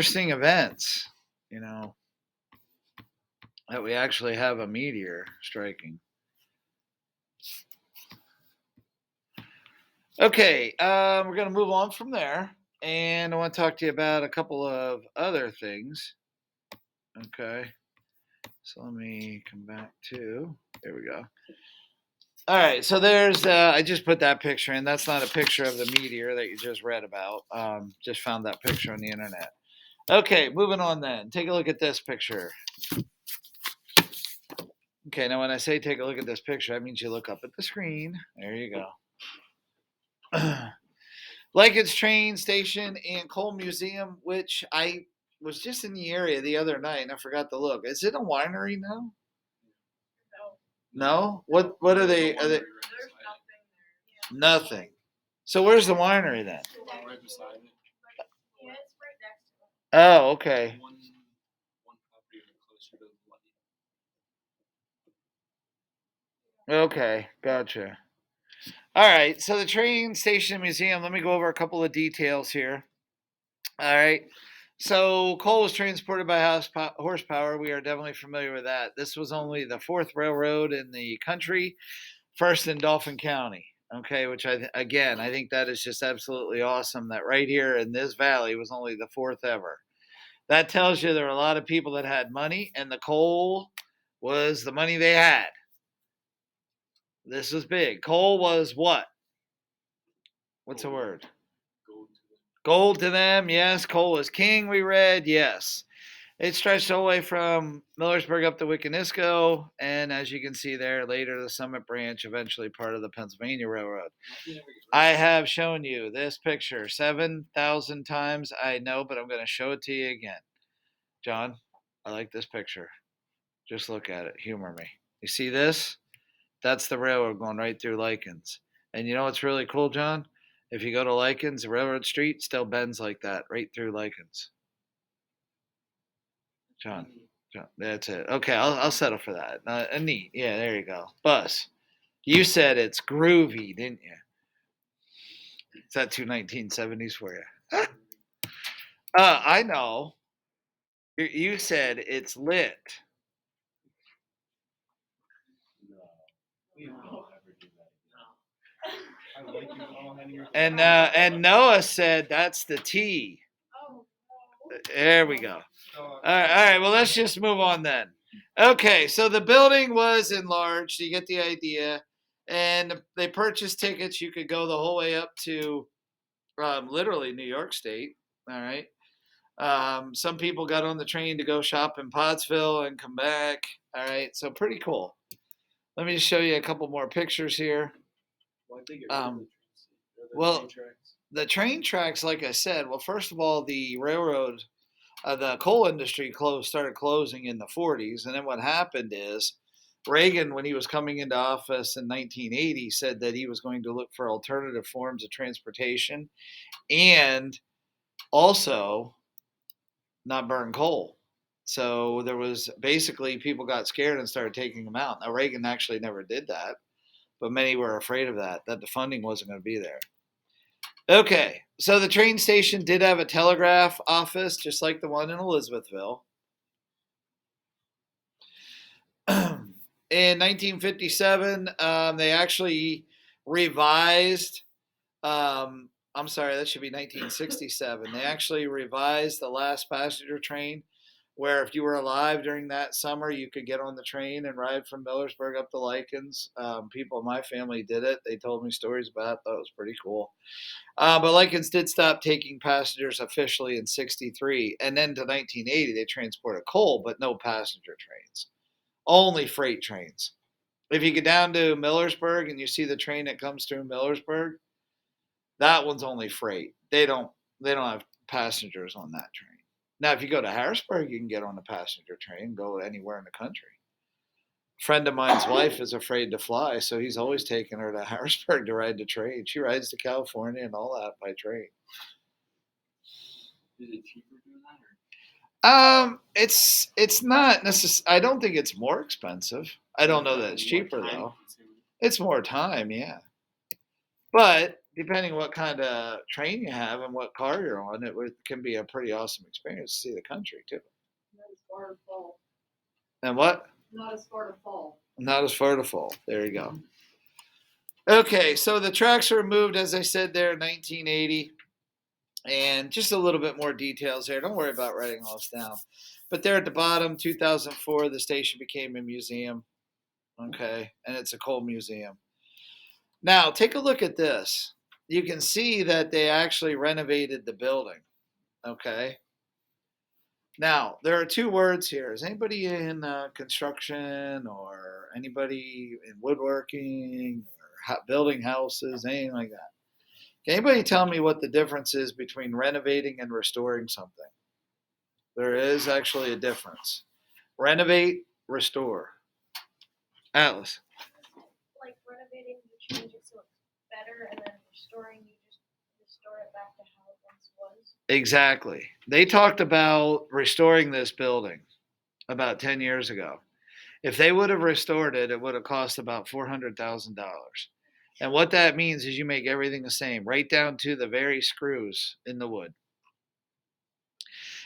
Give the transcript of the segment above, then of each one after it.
interesting events, you know, that we actually have a meteor striking. Okay, we're going to move on from there. And I want to talk to you about a couple of other things. Okay. So let me come back to, there we go. All right, so there's, I just put that picture in. That's not a picture of the meteor that you just read about. Just found that picture on the internet. Okay, moving on then. Take a look at this picture. Okay, now when I say take a look at this picture, that means you look up at the screen. There you go. Lincoln's train station and coal museum, which I was just in the area the other night and I forgot to look. Is it a winery now? No. What are they? Are they nothing? So where's the winery then? Right beside it. Oh, okay. One property closer to the Okay, gotcha. All right, so the train station museum, let me go over a couple of details here. All right, so coal was transported by horsepower. We are definitely familiar with that. This was only the fourth railroad in the country, first in Dauphin County. Okay, which I think that is just absolutely awesome that right here in this valley was only the fourth ever. That tells you there were a lot of people that had money, and the coal was the money they had. This was big. Coal was what? What's the word? Gold to them, yes. Coal is king, we read, yes. It stretched all the way from Millersburg up to Wiconisco, and as you can see there, later the Summit Branch, eventually part of the Pennsylvania Railroad. I have shown you this picture 7,000 times, I know, but I'm going to show it to you again. John, I like this picture. Just look at it. Humor me. You see this? That's the railroad going right through Likens. And you know what's really cool, John? If you go to Likens, the railroad street still bends like that, right through Likens. John, that's it. Okay, I'll settle for that. Neat. Yeah, there you go. Bus. You said it's groovy, didn't you? Is that two 1970s for you? I know. You said it's lit. And Noah said that's the T. There we go. All right. Well, let's just move on then. Okay, so the building was enlarged. You get the idea, and they purchased tickets. You could go the whole way up to literally New York State. All right. Some people got on the train to go shop in Pottsville and come back. All right, so pretty cool. Let me just show you a couple more pictures here. Well, the train tracks, like I said, well, first of all, the railroad, the coal industry started closing in the 40s, and then what happened is Reagan, when he was coming into office in 1980, said that he was going to look for alternative forms of transportation and also not burn coal. So there was basically people got scared and started taking them out. Now Reagan actually never did that, but many were afraid of that the funding wasn't going to be there. Okay, so the train station did have a telegraph office, just like the one in Elizabethville. In 1957, they actually revised. I'm sorry, that should be 1967. They actually revised the last passenger train, where if you were alive during that summer, you could get on the train and ride from Millersburg up to Likens. People in my family did it. They told me stories about it. That was pretty cool. But Likens did stop taking passengers officially in 63. And then to 1980, they transported coal, but no passenger trains. Only freight trains. If you get down to Millersburg and you see the train that comes through Millersburg, that one's only freight. They don't have passengers on that train. Now, if you go to Harrisburg, you can get on a passenger train, go anywhere in the country. A friend of mine's wife is afraid to fly, so he's always taking her to Harrisburg to ride the train. She rides to California and all that by train. Is it cheaper doing that? It's not necessarily. I don't think it's more expensive. I don't know that it's cheaper though. It's more time, yeah. But depending what kind of train you have and what car you're on, can be a pretty awesome experience to see the country too. Not as far to fall. And what? Not as far to fall. Not as far to fall. There you go. Okay, so the tracks were moved, as I said there, in 1980. And just a little bit more details there. Don't worry about writing all this down. But there at the bottom, 2004, the station became a museum. Okay, and it's a coal museum. Now, take a look at this. You can see that they actually renovated the building. Okay. Now, there are two words here. Is anybody in construction or anybody in woodworking or building houses, anything like that? Can anybody tell me what the difference is between renovating and restoring something? There is actually a difference. Renovate, restore. Atlas. Like renovating, you change it so it's better, and then restoring, you just restore it back to how it once was. Exactly. They talked about restoring this building about 10 years ago. If they would have restored it, it would have cost about $400,000. And what that means is you make everything the same, right down to the very screws in the wood.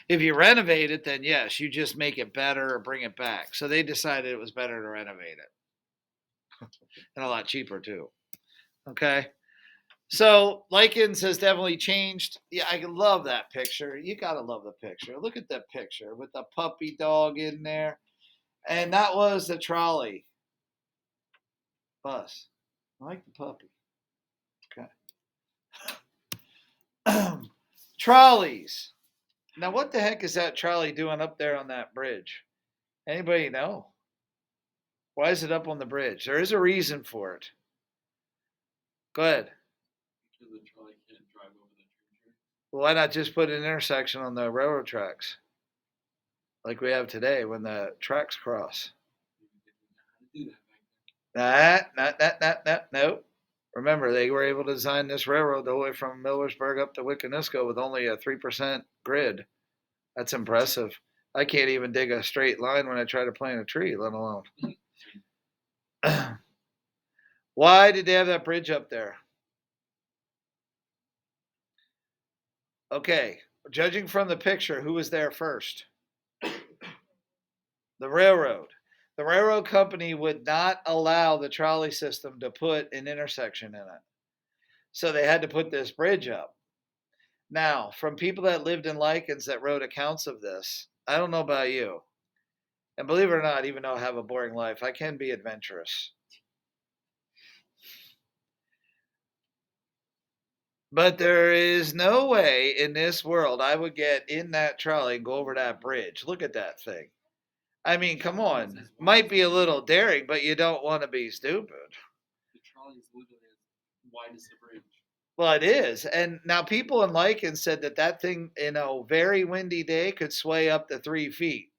If you renovate it, then yes, you just make it better or bring it back. So they decided it was better to renovate it. And a lot cheaper too. Okay. So Likens has definitely changed. Yeah, I love that picture. You gotta love the picture. Look at that picture with the puppy dog in there. And that was the trolley bus. I like the puppy. Okay. Trolleys. Now what the heck is that trolley doing up there on that bridge? Anybody know? Why is it up on the bridge? There is a reason for it. Go ahead. Because the trolley can't drive over the train track. Well, why not just put an intersection on the railroad tracks? Like we have today when the tracks cross. Maybe they didn't know how to do that back then. No. Remember, they were able to design this railroad the way from Millersburg up to Wiccanisco with only a 3% grid. That's impressive. I can't even dig a straight line when I try to plant a tree, let alone. Why did they have that bridge up there? Okay, judging from the picture, who was there first? The railroad. The railroad company would not allow the trolley system to put an intersection in it. So they had to put this bridge up. Now, from people that lived in Likens that wrote accounts of this, I don't know about you. And believe it or not, even though I have a boring life, I can be adventurous. But there is no way in this world I would get in that trolley and go over that bridge. Look at that thing. I mean, come on. Might be a little daring, but you don't want to be stupid. The trolley is literally as wide as the bridge. Well, it is. And now people in Lycan said that thing in a very windy day could sway up to 3 feet.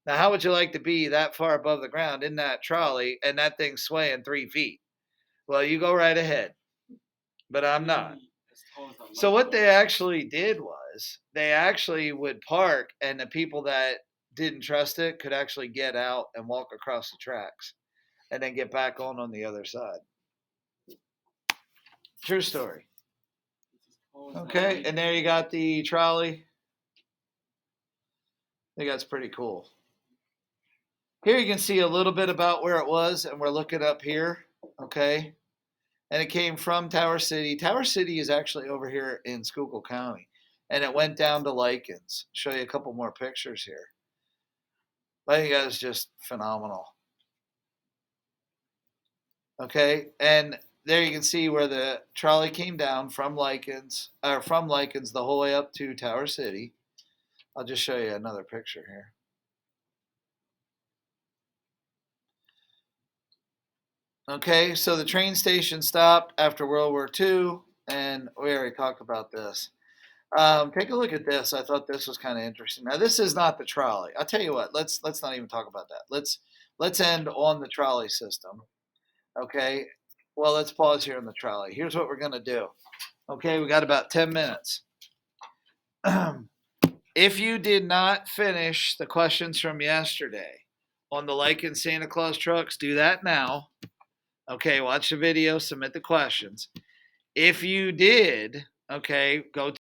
Now, how would you like to be that far above the ground in that trolley and that thing swaying 3 feet? Well, you go right ahead. But I'm not. Maybe as tall as that So light what they bulb. actually did was they actually would park, and the people that didn't trust it could actually get out and walk across the tracks and then get back on the other side. True story. It's as tall as that Okay, light and there you got the trolley. I think that's pretty cool. Here you can see a little bit about where it was, and we're looking up here, okay? And it came from Tower City. Tower City is actually over here in Schuylkill County, and it went down to Likens. Show you a couple more pictures here. I think that is just phenomenal. Okay, and there you can see where the trolley came down from Likens the whole way up to Tower City. I'll just show you another picture here. Okay, so the train station stopped after World War II, and we already talked about this. Take a look at this. I thought this was kind of interesting. Now, this is not the trolley. I'll tell you what. Let's not even talk about that. Let's end on the trolley system. Okay. Well, let's pause here on the trolley. Here's what we're gonna do. Okay, we got about 10 minutes. If you did not finish the questions from yesterday on the Lycan Santa Claus trucks, do that now. Okay, watch the video, submit the questions. If you did, okay, go